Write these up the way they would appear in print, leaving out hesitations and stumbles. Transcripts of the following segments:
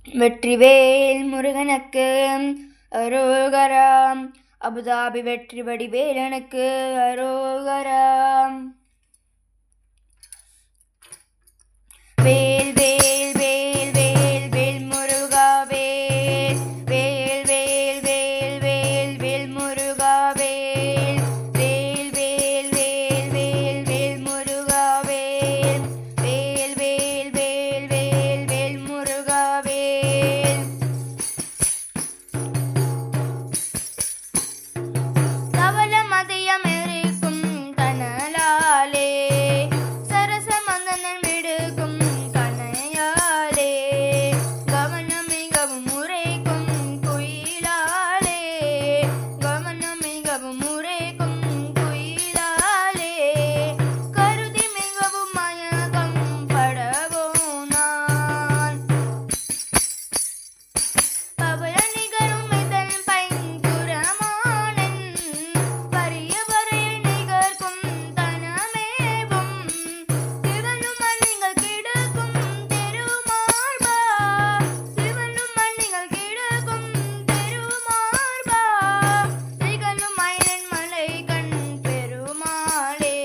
வெற்றிவேல் முருகனுக்கு அரோகரா. அபுதாபி வெற்றி வடிவேலனுக்கு அரோகரா. வேல் வேல் வேல் வேல் வேல் முருகா வேல். வேல் வேல் வேல் வேல் வேல் முருகா வேல். வேல் வேல் வேல் வேல் வேல் முருகா வேல். வேல் வேல் வேல் வேல் வேல் முருகா வேல். தவள மதியம் எரிக்கும் கனலாலே சரச மந்தனம் விடுக்கும் கனையாலே கவனம் மிகவும் முறைக்கும் குயிலாலே கவனம் மிகவும் முறைக்கும் குயிலாலே கருதி மிகவும் மயக்கம் படவோ நான் பவள நிகரும் இதழ் பைங்குரமானன் பரிய வரையில் நிகர்க்கும் தனமேவும் திவனும் மண்ணிகள் கிடக்கும் தெருமார்பா. திவனும் மண்ணிகள் கிடக்கும் தெருமார்பா. திகழும் மயிலன் மலை கண் பெருமாளே.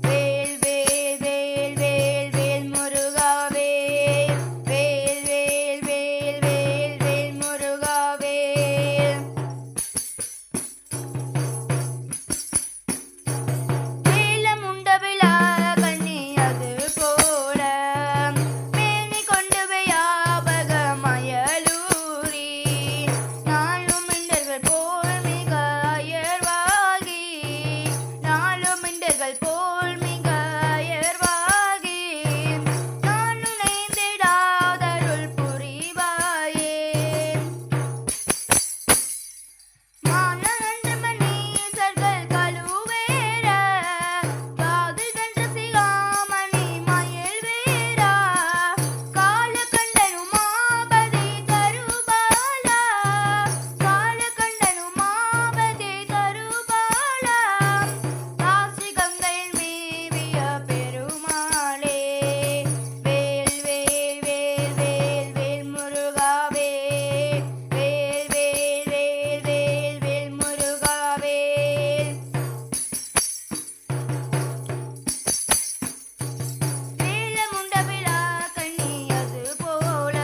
வேல் வேல் வேல் வேல் வேல் முருகா வேல். வேல் வேல் வேல் வேல் வேல் முருகா வேல். வேலம் உண்ட விழா கண்ணி அது போல மேனி கொண்டு வியாபக மயலூரி நாளும் மிண்டர்கள் போல் மிக அயர்வாகி. நாளும் மிண்டர்கள் போல் மிக அயர்வாகி நான் நினைந்திடாதருள் புரிவாயே. மானகன்ற மணீசர்கள் கழுவேற காதில் வென்ற சிகாமணி மயில் வேரா. காலகண்டனு மாபதி தருபாலா. காலகண்டனு மாபதி தருபாலா. காசி கங்கையில் மேவிய பெருமாளே. வேல் வேல் வேல் வேல் வேல் முருகா வேல். வேல் வேல் வேல் வேல் வேல் முருகா வேல். வேலமுண்ட விழா கண்ணி அது போல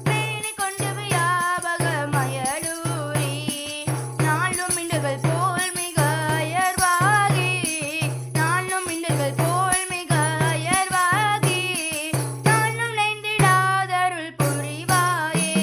மேனி கொண்டு வியாபக மயலூரி நாளும் மிண்டுகள் போல் மிக அயர்வாகி. நாளும் மிண்டுகள் போல் மிக அயர்வாகி நானும் நைந்திடாதருள் புரிவாயே.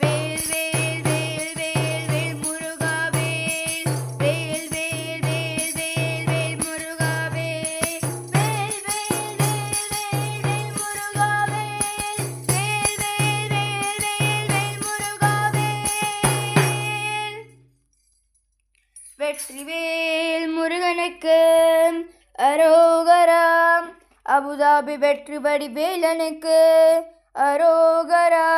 வேல் வேல் வேல் வேல் வேல் முருகா வேல். வேல் வேல் வேல் வேல் வேல் முருகா வேல். வேல் வேல் வேல் வேல் வேல் முருகா வேல். வேல் வேல் வேல் வேல் வேல் முருகா வேல். வெற்றிவேல் முருகனுக்கு அரோகரா. அபுதாபி வெற்றி வடிவேலனுக்கு அரோகரா.